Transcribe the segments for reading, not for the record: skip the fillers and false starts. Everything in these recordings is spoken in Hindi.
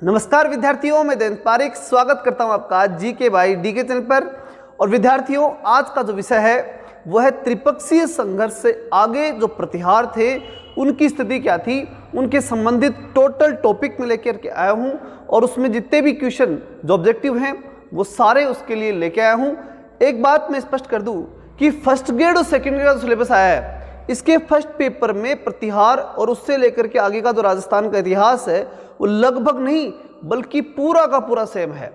नमस्कार विद्यार्थियों, मैं देवेंद्र पारिक स्वागत करता हूं आपका जीके बाई डीके चैनल पर। और विद्यार्थियों, आज का जो विषय है वो है त्रिपक्षीय संघर्ष से आगे जो प्रतिहार थे उनकी स्थिति क्या थी, उनके संबंधित टोटल टॉपिक में लेकर के आया हूं। और उसमें जितने भी क्वेश्चन जो ऑब्जेक्टिव हैं वो सारे उसके लिए लेके आया हूं। एक बात मैं स्पष्ट कर दूं कि फर्स्ट ग्रेड और सेकेंड ग्रेड का सिलेबस आया है, इसके फर्स्ट पेपर में प्रतिहार और उससे लेकर के आगे का जो राजस्थान का इतिहास है वो लगभग नहीं बल्कि पूरा का पूरा सेम है,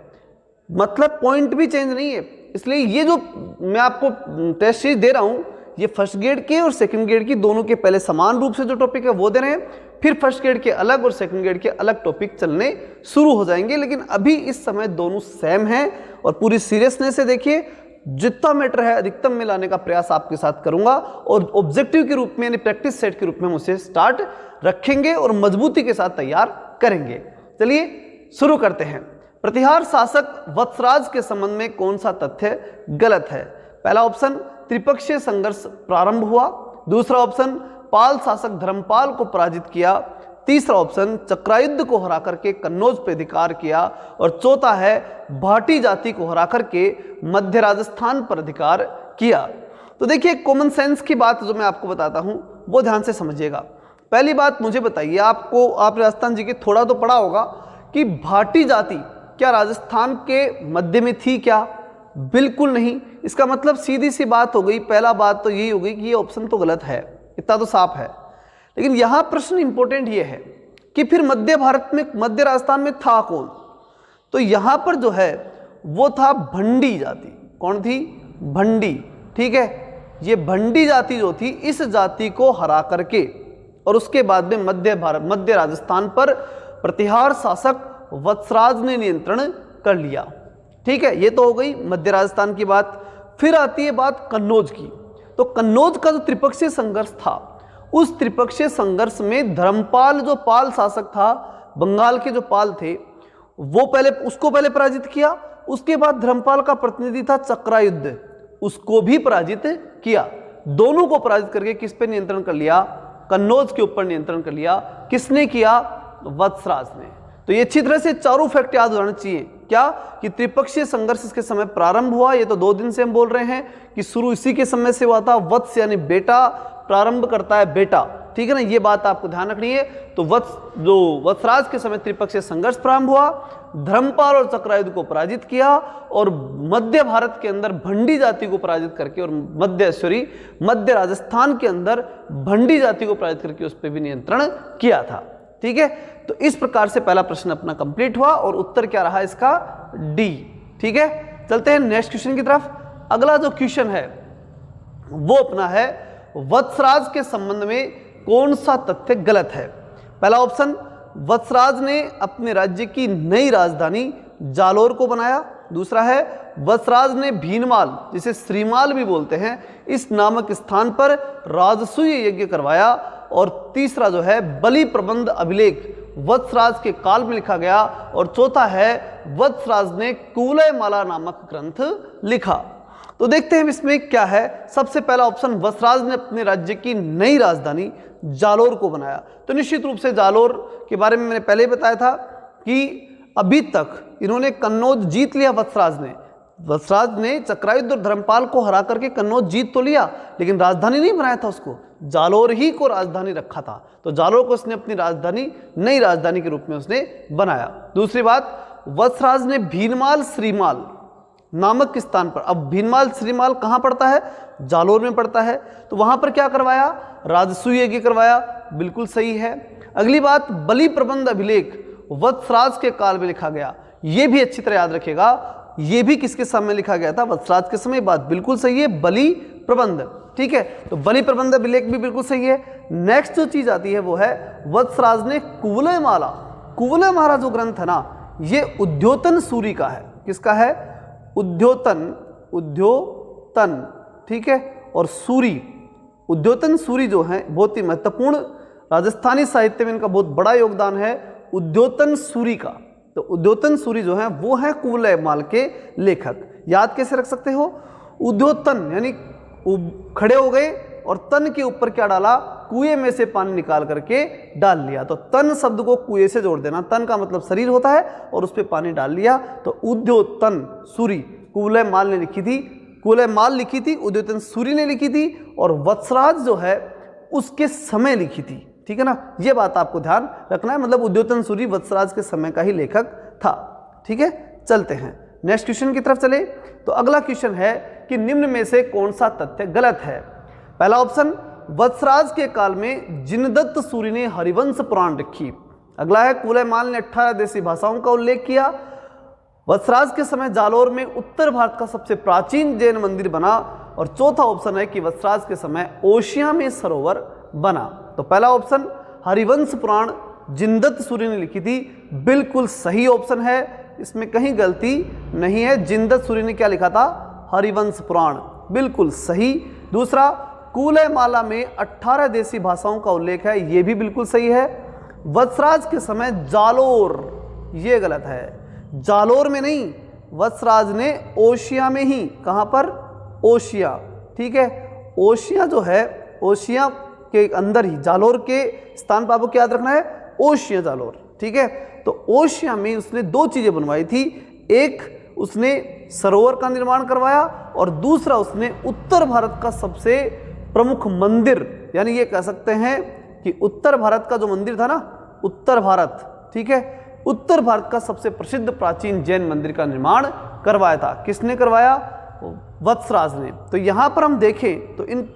मतलब पॉइंट भी चेंज नहीं है। इसलिए ये जो मैं आपको टेस्ट सीरीज दे रहा हूं ये फर्स्ट ग्रेड के और सेकंड ग्रेड की दोनों के पहले समान रूप से जो टॉपिक है वो दे रहे हैं, फिर फर्स्ट ग्रेड के अलग और सेकंड ग्रेड के अलग टॉपिक चलने शुरू हो जाएंगे। लेकिन अभी इस समय दोनों सेम हैं और पूरी सीरियसनेस से देखिए, जितना मैटर है अधिकतम में लाने का प्रयास आपके साथ करूंगा और ऑब्जेक्टिव के रूप में यानी प्रैक्टिस सेट के रूप में हम उसे स्टार्ट रखेंगे और मजबूती के साथ तैयार करेंगे। चलिए शुरू करते हैं। प्रतिहार शासक वत्सराज के संबंध में कौन सा तथ्य गलत है? पहला ऑप्शन, त्रिपक्षीय संघर्ष प्रारंभ हुआ। दूसरा ऑप्शन, पाल शासक धर्मपाल को पराजित किया। तीसरा ऑप्शन, चक्रायुद्ध को हरा करके कन्नौज पे अधिकार किया। और चौथा है, भाटी जाति को हरा करके मध्य राजस्थान पर अधिकार किया। तो देखिए, कॉमन सेंस की बात जो मैं आपको बताता हूं वो ध्यान से समझिएगा। पहली बात मुझे बताइए, आपने राजस्थान जी के थोड़ा तो पढ़ा होगा कि भाटी जाति क्या राजस्थान के मध्य में थी क्या? बिल्कुल नहीं। इसका मतलब सीधी सी बात हो गई, पहला बात तो यही हो गई कि ये ऑप्शन तो गलत है, इतना तो साफ है। लेकिन यहां प्रश्न इंपॉर्टेंट ये है कि फिर मध्य भारत में, मध्य राजस्थान में था कौन? तो यहां पर जो है वो था भंडी जाति। कौन थी? भंडी। ठीक है, ये भंडी जाति जो थी, इस जाति को हरा करके और उसके बाद में मध्य राजस्थान पर प्रतिहार शासक वत्सराज ने नियंत्रण कर लिया। ठीक है, ये तो हो गई मध्य राजस्थान की बात। फिर आती है बात कन्नौज की। तो कन्नौज का जो त्रिपक्षीय संघर्ष था, उस त्रिपक्षीय संघर्ष में धर्मपाल जो पाल शासक था, बंगाल के जो पाल थे, वो उसको पहले पराजित किया। उसके बाद धर्मपाल का प्रतिनिधि था चक्रायुद्ध, उसको भी पराजित किया। दोनों को पराजित करके किस पे नियंत्रण कर लिया? कन्नौज के ऊपर नियंत्रण कर लिया। किसने किया? वत्सराज ने। तो ये अच्छी तरह से चारों फैक्ट याद होना चाहिए। क्या कि त्रिपक्षीय संघर्ष इसके समय प्रारंभ हुआ, ये तो 2 दिन से हम बोल रहे हैं कि शुरू इसी के समय से हुआ था। वत्स यानी बेटा, प्रारंभ करता है बेटा। ठीक है ना, ये बात आपको ध्यान रखनी है। तो वत्सराज के समय त्रिपक्षीय संघर्ष प्रारंभ हुआ, धर्मपाल और चक्रायुद्ध को पराजित किया और मध्य भारत के अंदर भंडी जाति को पराजित करके और मध्य राजस्थान के अंदर भंडी जाति को पराजित करके उस पर भी नियंत्रण किया था। ठीक है, तो इस प्रकार से पहला प्रश्न अपना कंप्लीट हुआ और उत्तर क्या रहा इसका? डी। ठीक है, चलते हैं नेक्स्ट क्वेश्चन की तरफ। अगला जो क्वेश्चन है वो अपना है, वत्सराज के संबंध में कौन सा तथ्य गलत है? पहला ऑप्शन, वत्सराज ने अपने राज्य की नई राजधानी जालोर को बनाया। दूसरा है, वत्सराज ने भीनमाल, जिसे श्रीमाल भी बोलते हैं, इस नामक स्थान पर राजसूय यज्ञ करवाया। और तीसरा जो है, बलि प्रबंध अभिलेख वत्सराज के काल में लिखा गया। और चौथा है, वत्सराज ने कुवलयमाला नामक ग्रंथ लिखा। तो देखते हैं इसमें क्या है। सबसे पहला ऑप्शन, वत्सराज ने अपने राज्य की नई राजधानी जालोर को बनाया। तो निश्चित रूप से जालोर के बारे में मैंने पहले ही बताया था कि अभी तक इन्होंने कन्नौज जीत लिया। वत्सराज ने चक्रायुद्ध और धर्मपाल को हरा करके कन्नौज जीत तो लिया, लेकिन राजधानी नहीं बनाया था उसको, जालोर ही को राजधानी रखा था। तो जालोर को उसने अपनी राजधानी, नई राजधानी के रूप में उसने बनाया। दूसरी बात, वत्सराज ने भीनमाल श्रीमाल नामक स्थान पर, अब भीनमाल श्रीमाल कहाँ पड़ता है? जालोर में पड़ता है। तो वहां पर क्या करवाया? राजसूय यज्ञ करवाया। बिल्कुल सही है। अगली बात, बलि प्रबंध अभिलेख वत्सराज के काल में लिखा गया। यह भी अच्छी तरह याद रखेगा, यह भी किसके समय लिखा गया था? वत्सराज के समय। बात बिल्कुल सही है, बलि प्रबंध। ठीक है, तो बलि प्रबंध अभिलेख भी बिल्कुल सही है। नेक्स्ट जो चीज आती है वो है, वत्सराज ने कुवलयमाला जो ग्रंथ है ना, ये उद्योतन सूरी का है। किसका है? उद्योतन। ठीक है, और सूरी, उद्योतन सूरी जो है बहुत ही महत्वपूर्ण, राजस्थानी साहित्य में इनका बहुत बड़ा योगदान है, उद्योतन सूरी का। तो उद्योतन सूरी जो है वो है कुवलयमाल के लेखक। याद कैसे रख सकते हो? उद्योतन यानी खड़े हो गए और तन के ऊपर क्या डाला, कुएं में से पानी निकाल करके डाल लिया। तो तन शब्द को कुएं से जोड़ देना, तन का मतलब शरीर होता है और उस पर पानी डाल लिया। तो उद्योतन सूरी कुवलयमाल ने लिखी थी, कुवलयमाल लिखी थी, उद्योतन सूरी ने लिखी थी और वत्सराज जो है उसके समय लिखी थी। ठीक है ना, ये बात आपको ध्यान रखना है, मतलब उद्योतन सूरी वत्सराज के समय का ही लेखक था। ठीक है, चलते हैं नेक्स्ट क्वेश्चन की तरफ चले। तो अगला क्वेश्चन है कि निम्न में से कौन सा तथ्य गलत है। पहला ऑप्शन, वत्सराज के काल में जिनदत्त सूरी ने हरिवंश पुराण लिखी। अगला है, कुवलयमाल ने 18 देशी भाषाओं का उल्लेख किया। वत्सराज के समय जालोर में उत्तर भारत का सबसे प्राचीन जैन मंदिर बना। और चौथा ऑप्शन है कि वत्सराज के समय ओशिया में सरोवर बना। तो पहला ऑप्शन हरिवंश पुराण जिनदत्त सूरी ने लिखी थी, बिल्कुल सही ऑप्शन है, इसमें कहीं गलती नहीं है। जिनदत्त सूरी ने क्या लिखा था, हरिवंश पुराण, बिल्कुल सही। दूसरा, कुवलयमाला में 18 देशी भाषाओं का उल्लेख है, यह भी बिल्कुल सही है। वत्सराज के समय जालोर, यह गलत है, जालोर में नहीं, वत्सराज ने ओशिया में ही, कहां पर, ओशिया। ठीक है, ओशिया जो है, ओशिया के अंदर ही, जालोर के स्थान पर आपको याद रखना है, ओशिया जालोर। ठीक है, तो ओशिया में उसने दो चीजें बनवाई थी, एक उसने सरोवर का निर्माण करवाया और दूसरा उसने उत्तर भारत का सबसे प्रमुख मंदिर, यानी ये कह सकते हैं कि उत्तर भारत का जो मंदिर था ना, उत्तर भारत, ठीक है, उत्तर भारत का सबसे प्रसिद्ध प्राचीन जैन मंदिर का निर्माण करवाया था। किसने करवाया, वत्सराज ने। तो यहाँ पर हम देखें तो इन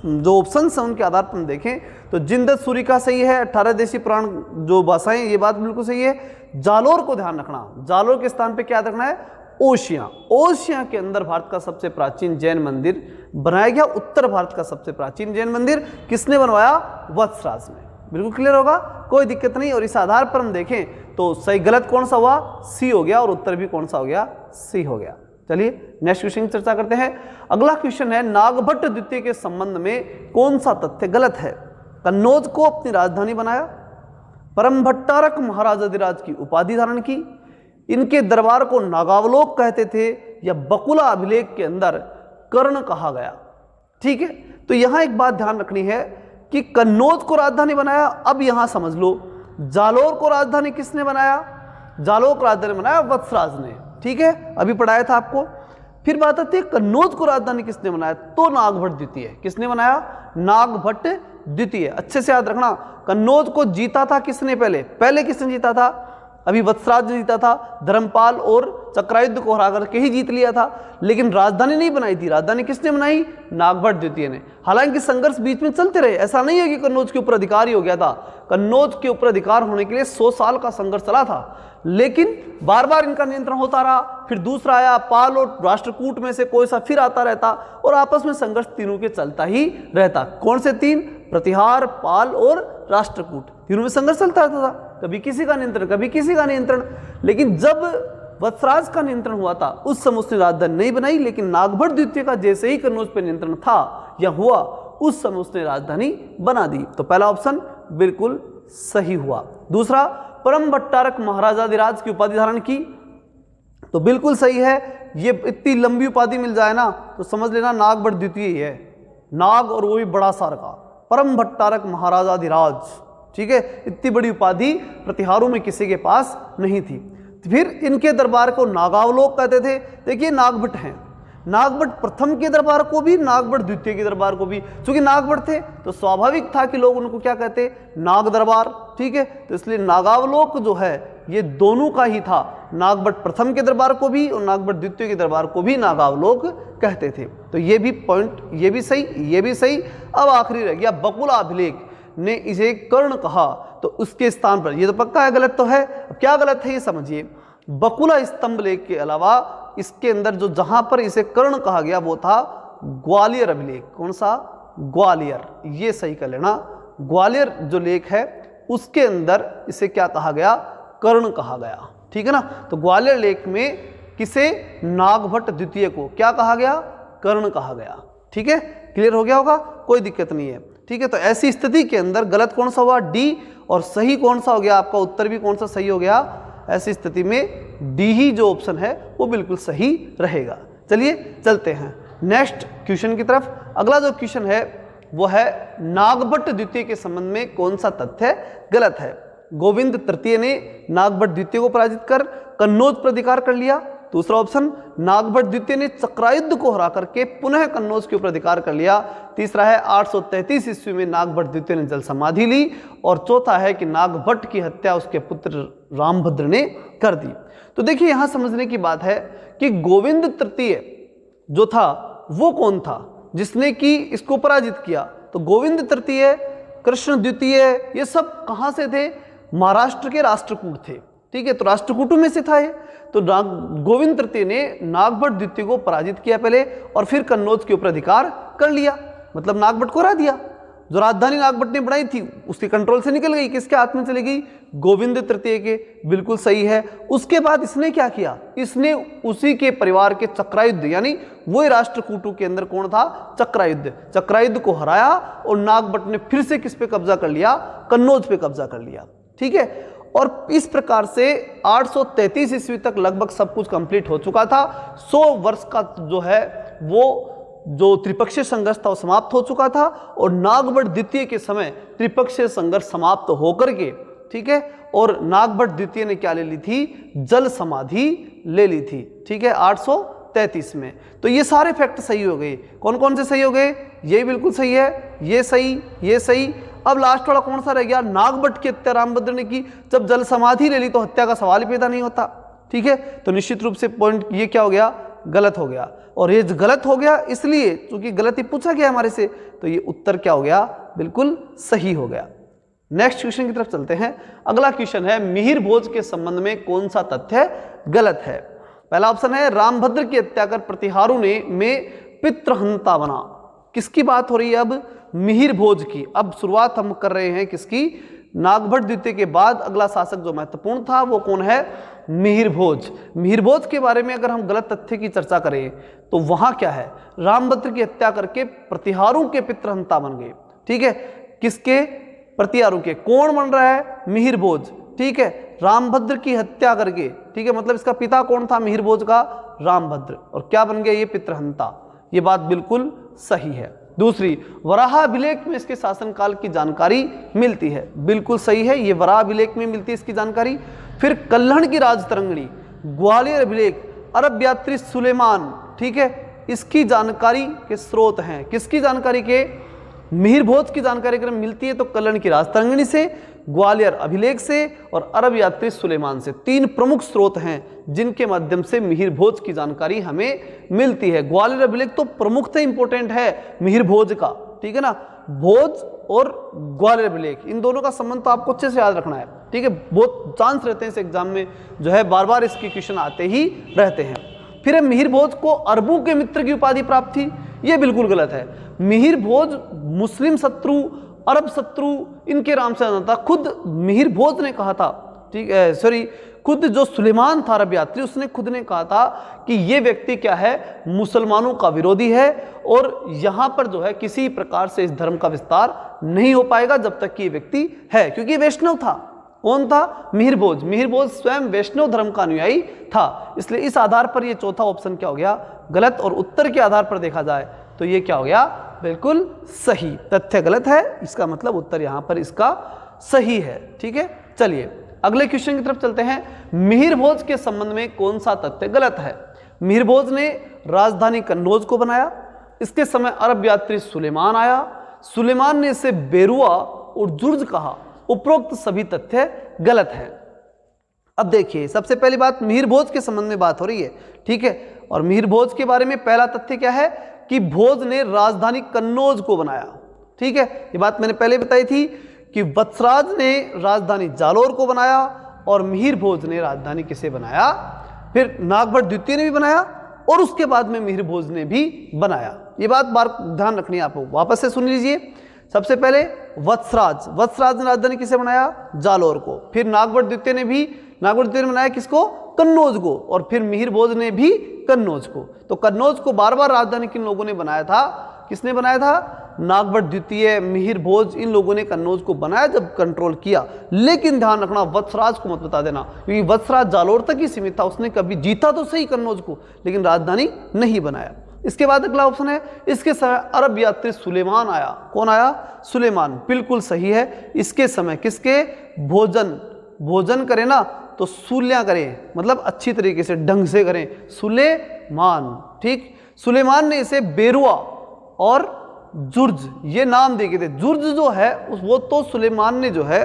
जो ऑप्शन हैं उनके आधार पर हम देखें तो जिनदत्त सूरी का सही है, 18 देशी पुराण जो भाषाएं, ये बात बिल्कुल सही है। जालोर को ध्यान रखना, जालोर के स्थान पे क्या रखना है, ओशिया। ओशिया के अंदर भारत का सबसे प्राचीन जैन मंदिर बनाया गया। उत्तर भारत का सबसे प्राचीन जैन मंदिर किसने बनवाया, वत्सराज ने। बिल्कुल क्लियर होगा, कोई दिक्कत नहीं। और इस आधार पर हम देखें तो सही गलत कौन सा हुआ, सी हो गया, और उत्तर भी कौन सा हो गया, सी हो गया। चलिए नेक्स्ट क्वेश्चन की चर्चा करते हैं। अगला क्वेश्चन है, नागभट्ट द्वितीय के संबंध में कौन सा तथ्य गलत है। कन्नौज को अपनी राजधानी बनाया, परम भट्टारक महाराजाधिराज की उपाधि धारण की, इनके दरबार को नागावलोक कहते थे, या बकुला अभिलेख के अंदर कर्ण कहा गया। ठीक है, तो यहां एक बात ध्यान रखनी है कि कन्नौज को राजधानी बनाया। अब यहां समझ लो, जालोर को राजधानी किसने बनाया, जालोर को राजधानी बनाया वत्सराज ने। ठीक है, अभी पढ़ाया था आपको। फिर बात आती है कन्नौज को राजधानी किसने बनाया, तो नागभट्ट द्वितीय। किसने बनाया, नागभट्ट द्वितीय। अच्छे से याद रखना, कन्नौज को जीता था किसने, पहले किसने जीता था, अभी वत्सराज ने जीता था, धर्मपाल और चक्रयुद्ध को हरा करके ही जीत लिया था, लेकिन राजधानी नहीं बनाई थी। राजधानी किसने बनाई, नागभट्ट द्वितीय ने। हालांकि संघर्ष बीच में चलते रहे, ऐसा नहीं है कि कन्नौज के ऊपर अधिकार ही हो गया था। कन्नौज के ऊपर अधिकार होने के लिए 100 साल का संघर्ष चला था, लेकिन बार बार इनका नियंत्रण होता रहा। फिर दूसरा आया, पाल और राष्ट्रकूट में से कोई सा फिर आता रहता, और आपस में संघर्ष तीनों के चलता ही रहता। कौन से तीन, प्रतिहार, पाल और राष्ट्रकूट, तीनों में संघर्ष चलता रहता था, कभी किसी का नियंत्रण, कभी किसी का नियंत्रण। लेकिन जब वत्सराज का नियंत्रण हुआ था, उस समय उसने राजधानी नहीं बनाई, लेकिन नागभट्ट द्वितीय का जैसे ही कन्नौज पर नियंत्रण था या हुआ, उस समय उसने राजधानी बना दी। तो पहला ऑप्शन बिल्कुल सही हुआ। दूसरा, परम भट्टारक महाराजाधिराज की उपाधि धारण की, तो बिल्कुल सही है। ये इतनी लंबी उपाधि मिल जाए ना तो समझ लेना नागभट्ट द्वितीय ही है, नाग और वो भी बड़ा सार का, परम भट्टारक महाराजाधिराज। ठीक है, इतनी बड़ी उपाधि प्रतिहारों में किसी के पास नहीं थी। फिर इनके दरबार को नागावलोक कहते थे। देखिए नागभट्ट हैं, नागभट्ट प्रथम के दरबार को भी, नागभट्ट द्वितीय के दरबार को भी। क्योंकि नागभट्ट थे तो स्वाभाविक था कि लोग उनको क्या कहते, नाग दरबार। ठीक है, तो इसलिए नागावलोक जो है ये दोनों का ही था, नागभट्ट प्रथम के दरबार को भी और नागभट्ट द्वितीय के दरबार को भी नागावलोक कहते थे। तो ये भी पॉइंट, ये भी सही, ये भी सही। अब आखिरी रह गया, बकुला अभिलेख ने इसे कर्ण कहा, तो उसके स्थान पर, ये तो पक्का है गलत तो है। अब क्या गलत है ये समझिए। बकुला स्तंभ लेख के अलावा इसके अंदर जो जहां पर इसे कर्ण कहा गया वो था ग्वालियर अभिलेख। कौन सा, ग्वालियर, ये सही कर लेना। ग्वालियर जो लेख है उसके अंदर इसे क्या कहा गया, कर्ण कहा गया। ठीक है ना, तो ग्वालियर लेख में किसे, नागभट्ट द्वितीय को क्या कहा गया, कर्ण कहा गया। ठीक है, क्लियर हो गया होगा, कोई दिक्कत नहीं है। ठीक है, तो ऐसी स्थिति के अंदर गलत कौन सा हुआ, डी, और सही कौन सा हो गया, आपका उत्तर भी कौन सा सही हो गया। ऐसी स्थिति में डी ही जो ऑप्शन है वो बिल्कुल सही रहेगा। चलिए चलते हैं नेक्स्ट क्वेश्चन की तरफ। अगला जो क्वेश्चन है वो है नागभट्ट द्वितीय के संबंध में कौन सा तथ्य गलत है। गोविंद तृतीय ने नागभट्ट द्वितीय को पराजित कर कन्नौज पर अधिकार कर लिया। दूसरा ऑप्शन, नागभट्ट द्वितीय ने चक्रायुद्ध को हरा करके पुनः कन्नौज के ऊपर अधिकार कर लिया। तीसरा है 833 ईस्वी में नागभट्ट द्वितीय ने जल समाधि ली। और चौथा है कि नागभट्ट की हत्या उसके पुत्र रामभद्र ने कर दी। तो देखिए यहां समझने की बात है कि गोविंद तृतीय जो था वो कौन था जिसने कि इसको पराजित किया। तो गोविंद तृतीय, कृष्ण द्वितीय, ये सब कहां से थे? महाराष्ट्र के राष्ट्रकूट थे। ठीक है, तो राष्ट्रकूटों में से था ये। तो गोविंद तृतीय ने नागभट्ट द्वितीय को पराजित किया पहले और फिर कन्नौज के ऊपर अधिकार कर लिया, मतलब नागभट्ट को हरा दिया। जो राजधानी नागभट्ट ने बनाई थी उसके कंट्रोल से निकल गई, किसके हाथ में चली गई? गोविंद तृतीय के। बिल्कुल सही है। उसके बाद इसने क्या किया? इसने उसी के परिवार के चक्रायुद्ध, यानी वही राष्ट्रकूटों के अंदर कौन था? चक्रायुद्ध, चक्रायुद्ध को हराया और नागभट्ट ने फिर से किस पे कब्जा कर लिया? कन्नौज पे कब्जा कर लिया। ठीक है, और इस प्रकार से 833 ईस्वी तक लगभग सब कुछ कंप्लीट हो चुका था। 100 वर्ष का जो है वो जो त्रिपक्षीय संघर्ष था वो समाप्त हो चुका था और नागभट्ट द्वितीय के समय त्रिपक्षीय संघर्ष समाप्त होकर के, ठीक है, और नागभट्ट द्वितीय ने क्या ले ली थी? जल समाधि ले ली थी। ठीक है, 833 में। तो ये सारे फैक्ट सही हो गए। कौन कौन से सही हो गए? ये बिल्कुल सही है, ये सही, ये सही। अब लास्ट वाला कौन सा रह गया? नागभट्ट की हत्या रामभद्र ने की। जब जल समाधि ले ली तो हत्या का सवाल ही पैदा नहीं होता। ठीक है, तो निश्चित रूप से पॉइंट ये क्या हो गया? गलत हो गया। और ये गलत हो गया इसलिए क्योंकि गलत ही पूछा गया हमारे से, तो ये उत्तर क्या हो गया? बिल्कुल सही हो गया। नेक्स्ट क्वेश्चन की तरफ चलते हैं। अगला क्वेश्चन है मिहिर भोज के संबंध में कौन सा तथ्य गलत है? पहला ऑप्शन है रामभद्र की हत्या कर प्रतिहारों ने में पितृहंता बना। किसकी बात हो रही है अब? मिहिर भोज की। अब शुरुआत हम कर रहे हैं किसकी? नागभट्ट द्वितीय के बाद अगला शासक जो महत्वपूर्ण था वो कौन है? मिहिर भोज। मिहिर भोज के बारे में अगर हम गलत तथ्य की चर्चा करें तो वहां क्या है? रामभद्र की हत्या करके प्रतिहारों के पितृहंता बन गए। ठीक है, किसके? प्रतिहारों के। कौन बन रहा है? मिहिर भोज। ठीक है, रामभद्र की हत्या करके। ठीक है, मतलब इसका पिता कौन था मिहिर भोज का? रामभद्र। और क्या बन गया? ये पितृहंता। ये बात बिल्कुल सही है। दूसरी, वराहाभिलेख में इसके शासनकाल की जानकारी मिलती है। बिल्कुल सही है, ये वराहाभिलेख में मिलती है इसकी जानकारी। फिर कल्हण की राजतरंगिणी, ग्वालियर अभिलेख, अरब यात्री सुलेमान, ठीक है, इसकी जानकारी के स्रोत हैं। किसकी जानकारी के? मिहिर भोज की जानकारी अगर मिलती है तो कल्हण की राजतरंगिणी से, ग्वालियर अभिलेख से और अरब यात्री सुलेमान से। 3 प्रमुख स्रोत हैं जिनके माध्यम से मिहिर भोज की जानकारी हमें मिलती है। ग्वालियर अभिलेख तो प्रमुख थे, इंपॉर्टेंट है मिहिर भोज का। ठीक है ना, भोज और ग्वालियर अभिलेख, इन दोनों का संबंध तो आपको अच्छे से याद रखना है। ठीक है, बहुत चांस रहते हैं इस एग्जाम में जो है बार बार इसके क्वेश्चन आते ही रहते हैं। फिर मिहिर भोज को अरबों के मित्र की उपाधि प्राप्त थी। ये बिल्कुल गलत है। मिहिर भोज मुस्लिम शत्रु, अरब शत्रु, इनके नाम से जाना था। खुद मिहिर भोज ने कहा था, ठीक है, सॉरी, खुद जो सुलेमान था अरब यात्री, उसने खुद ने कहा था कि ये व्यक्ति क्या है? मुसलमानों का विरोधी है और यहाँ पर जो है किसी प्रकार से इस धर्म का विस्तार नहीं हो पाएगा जब तक कि ये व्यक्ति है, क्योंकि ये वैष्णव था। कौन था? मिहिर भोज। मिहिर भोज स्वयं वैष्णव धर्म का अनुयायी था। इसलिए इस आधार पर ये चौथा ऑप्शन क्या हो गया? गलत। और उत्तर के आधार पर देखा जाए तो ये क्या हो गया? बिल्कुल सही। तथ्य गलत है, इसका मतलब उत्तर यहां पर इसका सही है। ठीक है, चलिए अगले क्वेश्चन की तरफ चलते हैं। मिहिर भोज के संबंध में कौन सा तथ्य गलत है? मिहिर भोज ने राजधानी कन्नौज को बनाया। इसके समय अरब यात्री सुलेमान आया। सुलेमान ने इसे बेरुआ और जुर्ज कहा। उपरोक्त सभी तथ्य गलत है। अब देखिए, सबसे पहली बात मिहिर भोज के संबंध में बात हो रही है। ठीक है, और मिहिर भोज के बारे में पहला तथ्य क्या है? कि भोज ने राजधानी कन्नौज को बनाया। ठीक है, ये बात मैंने पहले बताई थी कि वत्सराज ने राजधानी जालोर को बनाया और मिहिर भोज ने राजधानी किसे बनाया? फिर नागभट्ट द्वितीय ने भी बनाया और उसके बाद में मिहिर भोज ने भी बनाया। ये बात बार ध्यान रखनी है आपको, वापस से सुन लीजिए। सबसे पहले वत्सराज ने राजधानी किसे बनाया? जालोर को। फिर नागभट्ट द्वितीय ने बनाया किसको? कन्नौज को। और फिर मिहिर भोज ने भी कन्नौज को। तो कन्नौज को बार बार राजधानी किन लोगों ने बनाया था? किसने बनाया था? नागभट्ट द्वितीय, मिहिर भोज, इन लोगों ने कन्नौज को बनाया जब कंट्रोल किया। लेकिन ध्यान रखना, वत्सराज को मत बता देना, क्योंकि वत्सराज जालोर तक ही सीमित था। उसने कभी जीता तो सही कन्नौज को, लेकिन राजधानी नहीं बनाया। इसके बाद अगला ऑप्शन है, इसके समय अरब यात्री सुलेमान आया। कौन आया? सुलेमान। बिल्कुल सही है। इसके समय किसके? भोजन करें ना तो सूलियां करें, मतलब अच्छी तरीके से ढंग से करें, सुलेमान। ठीक, सुलेमान ने इसे बेरुआ और जुर्ज ये नाम दे के थे। जुर्ज जो है वो तो सुलेमान ने जो है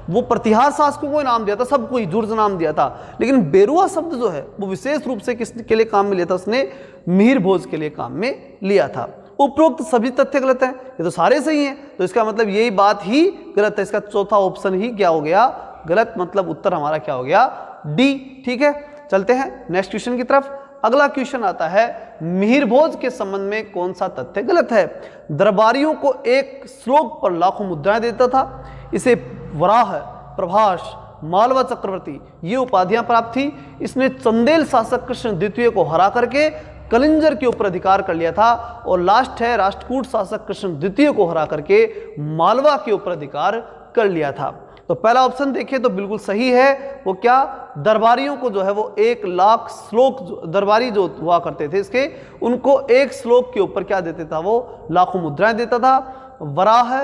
वो प्रतिहार शासकों को नाम दिया था, सबको ही जुर्ज नाम दिया था, लेकिन बेरुआ शब्द जो है वो विशेष रूप से किसके लिए काम में लिया था? उसने मिहिर भोज के लिए काम में लिया था। उपरोक्त सभी तथ्य गलत हैं, ये तो सारे सही हैं, तो इसका मतलब यही बात ही गलत है। इसका चौथा ऑप्शन ही क्या हो गया? गलत। मतलब उत्तर हमारा क्या हो गया? डी। ठीक है, चलते हैं नेक्स्ट क्वेश्चन की तरफ। अगला क्वेश्चन आता है, मिहिर भोज के संबंध में कौन सा तथ्य गलत है? दरबारियों को एक श्लोक पर लाखों मुद्राएं देता था, इसे वराह, प्रभास, मालवा चक्रवर्ती ये उपाधियां प्राप्त थी। इसने चंदेल शासक कृष्ण द्वितीय को हरा करके कलिंजर के ऊपर अधिकार कर लिया था। और लास्ट है, राष्ट्रकूट शासक कृष्ण द्वितीय को हरा करके मालवा के ऊपर अधिकार कर लिया था। तो पहला ऑप्शन देखिए तो बिल्कुल सही है। वो क्या? दरबारियों को जो है वो 1 लाख श्लोक, दरबारी जो हुआ करते थे इसके, उनको 1 श्लोक के ऊपर क्या देता था? वो लाखों मुद्राएं देता था। वराह,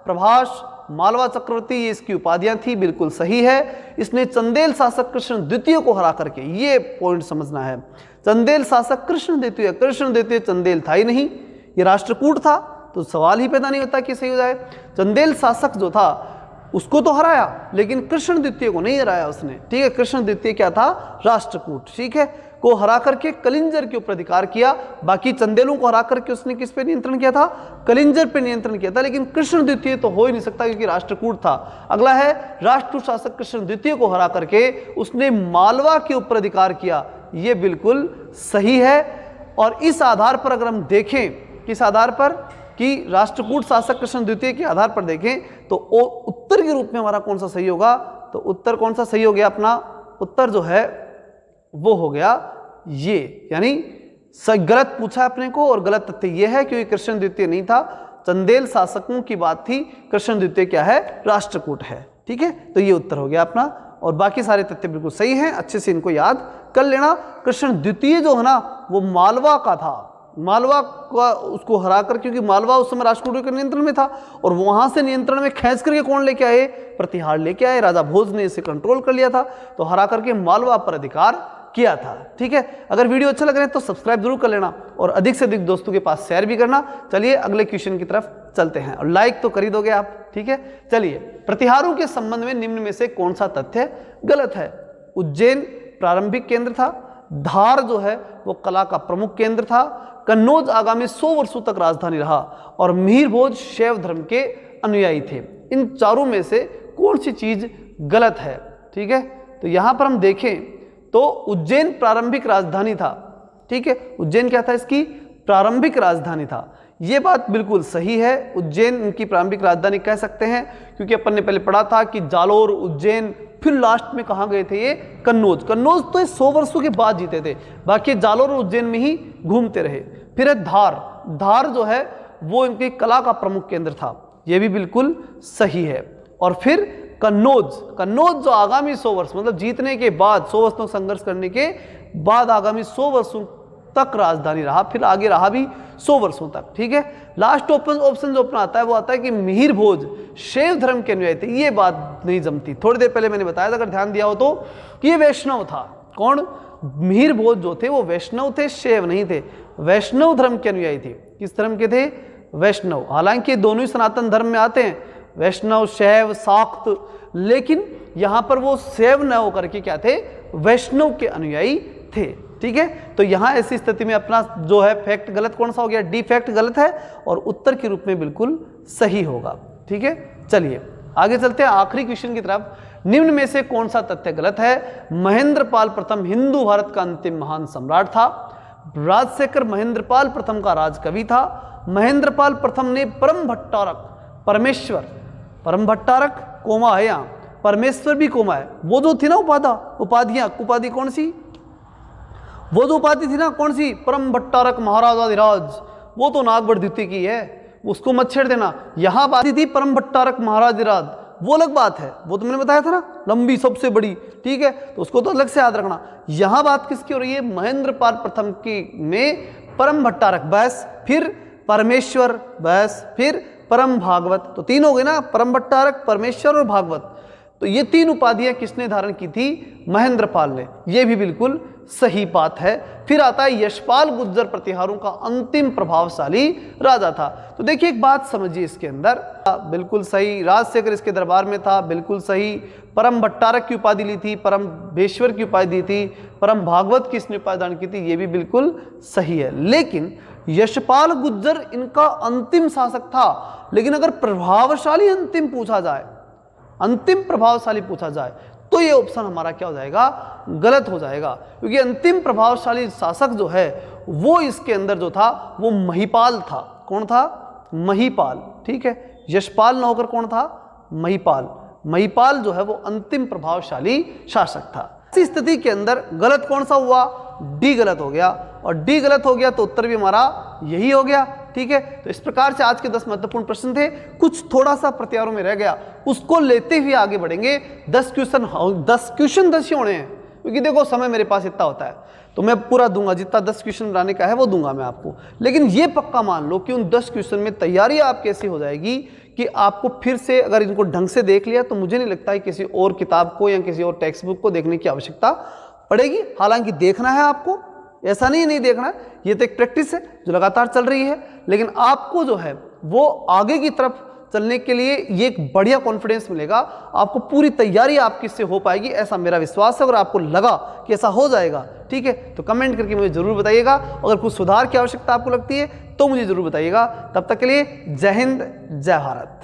प्रभास, मालवा चक्रवर्ती ये इसकी उपाधियां थी। बिल्कुल सही है। इसने चंदेल शासक कृष्ण द्वितीय को हरा करके, ये पॉइंट समझना है, चंदेल शासक कृष्ण द्वितीय चंदेल था ही नहीं, ये राष्ट्रकूट था, तो सवाल ही पैदा नहीं होता कि सही हो जाए। चंदेल शासक जो था उसको तो हराया, लेकिन कृष्ण द्वितीय को नहीं हराया उसने। ठीक है, कृष्ण द्वितीय क्या था? राष्ट्रकूट। ठीक है, को हरा करके कलिंजर के ऊपर अधिकार किया। बाकी चंदेलों को हरा करके उसने किस पे नियंत्रण किया था? कलिंजर पे नियंत्रण किया था, लेकिन कृष्ण द्वितीय तो हो ही नहीं सकता क्योंकि राष्ट्रकूट था। अगला है, राष्ट्रकूट शासक कृष्ण द्वितीय को हरा करके उसने मालवा के ऊपर अधिकार किया। ये बिल्कुल सही है। और इस आधार पर अगर हम देखें, किस आधार पर? कि राष्ट्रकूट शासक कृष्ण द्वितीय के आधार पर देखें तो उत्तर के रूप में हमारा कौन सा सही होगा? तो उत्तर कौन सा सही हो गया? अपना उत्तर जो है वो हो गया ये, यानी गलत पूछा अपने को और गलत तथ्य ये है क्योंकि कृष्ण द्वितीय नहीं था, चंदेल शासकों की बात थी। कृष्ण द्वितीय क्या है? राष्ट्रकूट है। ठीक है, तो ये उत्तर हो गया अपना। और बाकी सारे तथ्य बिल्कुल सही हैं, अच्छे से इनको याद कर लेना। कृष्ण द्वितीय जो है ना वो मालवा का था, मालवा का उसको हराकर, क्योंकि मालवा उस समय राष्ट्रकूट के नियंत्रण में था और वहां से नियंत्रण में खींच करके कौन लेके आए? प्रतिहार लेके आए। राजा भोज ने इसे कंट्रोल कर लिया था, तो हरा करके मालवा पर अधिकार किया था। ठीक है, अगर वीडियो अच्छा लग रहा है तो सब्सक्राइब जरूर कर लेना और अधिक से अधिक दोस्तों के पास शेयर भी करना। चलिए अगले क्वेश्चन की तरफ चलते हैं, और लाइक तो कर ही दोगे आप। ठीक है, चलिए, प्रतिहारों के संबंध में निम्न में से कौन सा तथ्य गलत है? उज्जैन प्रारंभिक केंद्र था, धार जो है वो कला का प्रमुख केंद्र था, कन्नौज आगामी 100 वर्षों तक राजधानी रहा, और मिहिर भोज शैव धर्म के अनुयायी थे। इन चारों में से कौन सी चीज गलत है? ठीक है, तो यहां पर हम देखें तो उज्जैन प्रारंभिक राजधानी था। ठीक है, उज्जैन क्या था? इसकी प्रारंभिक राजधानी था। ये बात बिल्कुल सही है, उज्जैन इनकी प्रारंभिक राजधानी कह सकते हैं, क्योंकि अपन ने पहले पढ़ा था कि जालोर, उज्जैन, फिर लास्ट में कहाँ गए थे? ये कन्नौज। कन्नौज तो 100 वर्षों के बाद जीते थे, बाकी जालोर और उज्जैन में ही घूमते रहे। फिर है धार, धार जो है वो इनकी कला का प्रमुख केंद्र था, ये भी बिल्कुल सही है। और फिर कन्नौज, कन्नौज जो आगामी 100 वर्ष मतलब जीतने के बाद 100 वर्ष तक संघर्ष करने के बाद आगामी 100 वर्षों तक राजधानी रहा, फिर आगे रहा भी 100 वर्षों तक। ठीक है, लास्ट ऑप्शन जो अपना आता है वो आता है कि मिहिर भोज शैव धर्म के अनुयायी थे। ये बात नहीं जमती, थोड़ी देर पहले मैंने बताया था, अगर ध्यान दिया हो तो, कि ये वैष्णव था। कौन? मिहिर भोज जो थे वो वैष्णव थे, शैव नहीं थे, वैष्णव धर्म के अनुयायी थे। किस धर्म के थे? वैष्णव। हालांकि दोनों ही सनातन धर्म में आते हैं, वैष्णव, शैव, शाक्त, लेकिन यहां पर वो शैव न होकर के क्या थे? वैष्णव के अनुयायी थे। ठीक है, तो यहां ऐसी स्थिति में अपना जो है फैक्ट गलत कौन सा हो गया? डी फैक्ट गलत है और उत्तर के रूप में बिल्कुल सही होगा। ठीक है, चलिए आगे चलते हैं आखिरी क्वेश्चन की तरफ। निम्न में से कौन सा तथ्य गलत है? महेंद्रपाल प्रथम हिंदू भारत का अंतिम महान सम्राट था। राजशेखर महेंद्रपाल प्रथम का राजकवि था। महेंद्रपाल प्रथम ने परम भट्टारक, परमेश्वर, परम भट्टारक कोमा है यहाँ, परमेश्वर भी कोमा है, वो जो थी ना उपाधि कौन सी? वो जो उपाधि थी ना कौन सी? परम भट्टारक महाराजाधिराज, वो तो नागभट्ट द्वितीय की है, उसको मत छेड़ देना। यहां बात थी परम भट्टारक महाराजाधिराज, वो अलग बात है, वो तुमने बताया था ना, लंबी सबसे बड़ी। ठीक है, तो उसको तो अलग से याद रखना। यहां बात किसकी हो रही है? महेंद्रपाल प्रथम की में परम भट्टारक बस, फिर परमेश्वर बस, फिर परम भागवत। तो तीन हो गए ना, परम भट्टारक, परमेश्वर और भागवत। तो ये तीन उपाधियां किसने धारण की थी? महेंद्रपाल ने। ये भी बिल्कुल सही बात है। फिर आता है यशपाल गुर्जर प्रतिहारों का अंतिम प्रभावशाली राजा था। तो देखिए एक बात समझिए इसके अंदर, बिल्कुल सही, राजशेखर इसके दरबार में था, बिल्कुल सही। परम भट्टारक की उपाधि ली थी, परम भेश्वर की उपाधि दी थी, परम भागवत की इसने उपाधि धारण की थी, ये भी बिल्कुल सही है। लेकिन यशपाल गुर्जर इनका अंतिम शासक था। लेकिन अगर प्रभावशाली अंतिम पूछा जाए, अंतिम प्रभावशाली पूछा जाए, तो ये ऑप्शन हमारा क्या हो जाएगा? गलत हो जाएगा। क्योंकि अंतिम प्रभावशाली शासक जो है वो इसके अंदर जो था वो महिपाल था। कौन था? महिपाल। ठीक है, यशपाल न होकर कौन था? महिपाल। महिपाल जो है वो अंतिम प्रभावशाली शासक था। इस स्थिति के अंदर गलत कौन सा हुआ? डी गलत हो गया, और डी गलत हो गया तो उत्तर भी हमारा यही हो गया। ठीक है, तो इस प्रकार से आज के 10 महत्वपूर्ण प्रश्न थे। कुछ थोड़ा सा प्रत्यारों में रह गया, उसको लेते हुए आगे बढ़ेंगे। 10 क्वेश्चन 10 ही होने हैं, क्योंकि देखो समय मेरे पास इतना होता है, तो मैं पूरा दूंगा, जितना 10 क्वेश्चन बनाने का है वो दूंगा मैं आपको। लेकिन ये पक्का मान लो कि उन 10 क्वेश्चन में तैयारी आपकी ऐसी हो जाएगी कि आपको फिर से अगर इनको ढंग से देख लिया तो मुझे नहीं लगता है किसी और किताब को या किसी और टेक्स्ट बुक को देखने की आवश्यकता पड़ेगी। हालांकि देखना है आपको, ऐसा नहीं देखना है, ये तो एक प्रैक्टिस है जो लगातार चल रही है। लेकिन आपको जो है वो आगे की तरफ चलने के लिए ये एक बढ़िया कॉन्फिडेंस मिलेगा, आपको पूरी तैयारी आपकी इससे हो पाएगी, ऐसा मेरा विश्वास है। अगर आपको लगा कि ऐसा हो जाएगा, ठीक है, तो कमेंट करके मुझे जरूर बताइएगा। अगर कुछ सुधार की आवश्यकता आपको लगती है तो मुझे जरूर बताइएगा। तब तक के लिए जय हिंद, जय भारत।